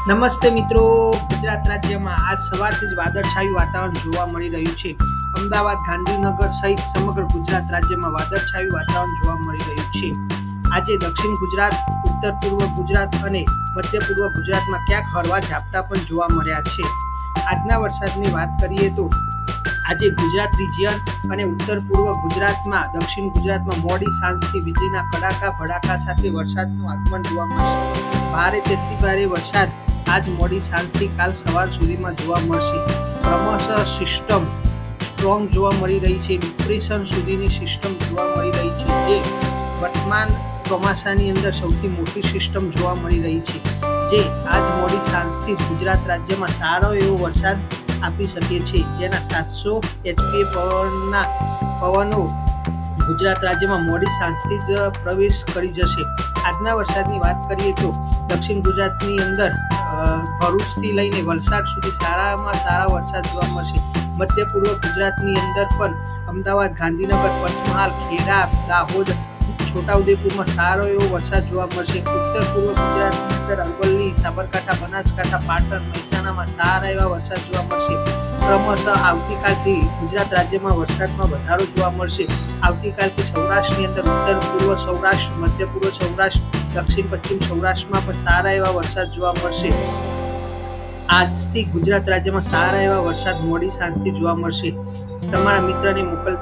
નમસ્તે મિત્રો, ગુજરાત રાજ્યમાં આજ સવારથી જ વાદળછાયું વાતાવરણ જોવા મળી રહ્યું છે. અમદાવાદ, ગાંધીનગર સહિત સમગ્ર ગુજરાત રાજ્યમાં વાદળછાયું વાતાવરણ જોવા મળી રહ્યું છે. આજે દક્ષિણ ગુજરાત, ઉત્તર પૂર્વ ગુજરાત અને મધ્ય પૂર્વ ગુજરાતમાં ક્યાંક હળવા ઝાપટા પણ જોવા મળ્યા છે. આજના વરસાદની વાત કરીએ તો આજે ગુજરાત રિજિયન અને ઉત્તર પૂર્વ ગુજરાતમાં, દક્ષિણ ગુજરાતમાં મોડી સાંજથી વીજળીના કડાકા ભડાકા સાથે વરસાદનું આગમન જોવા મળશે. ભારેથી ભારે વરસાદ આજ મોડી સાંજથી કાલ સવાર સુધીમાં જોવા મળશે. ક્રમશઃ સિસ્ટમ સ્ટ્રોંગ જોવા મળી રહી છે. ડિપ્રેશન સુધીની સિસ્ટમ જોવા મળી રહી છે, જે વર્તમાન ચોમાસાની અંદર સૌથી મોટી સિસ્ટમ જોવા મળી રહી છે, જે આજ મોડી સાંજથી ગુજરાત રાજ્યમાં સારો એવો વરસાદ આપી શકે છે. જેના 700 એચપીએ પવનો ગુજરાત રાજ્યમાં મોડી સાંજથી જ પ્રવેશ કરી જશે. આજના વરસાદની વાત કરીએ તો દક્ષિણ ગુજરાતની અંદર ભરૂચથી લઈને વલસાડ સુધી સારામાં સારા વરસાદ જોવા મળશે. મધ્ય પૂર્વ ગુજરાતની અંદર પણ અમદાવાદ, ગાંધીનગર, પંચમહાલ, ખેડા, દાહોદ, છોટાઉદેપુરમાં સારો એવો વરસાદ જોવા મળશે. ઉત્તર પૂર્વ ગુજરાતની અંદર અરવલ્લી, સાબરકાંઠા, બનાસકાંઠા, પાટણ, મહેસાણામાં સારા એવા વરસાદ જોવા મળશે. ક્રમશઃ આવતીકાલથી ગુજરાત રાજ્યમાં વરસાદમાં વધારો જોવા મળશે. આવતીકાલથી સૌરાષ્ટ્રની અંદર ઉત્તર પૂર્વ સૌરાષ્ટ્ર, મધ્ય પૂર્વ સૌરાષ્ટ્ર, દક્ષિણ પશ્ચિમ સૌરાષ્ટ્રમાં પણ સારા એવા વરસાદ જોવા મળશે. આજથી ગુજરાત રાજ્યમાં સારા એવા વરસાદ મોડી સાંજથી જોવા મળશે. તમારા મિત્રને મોકલતા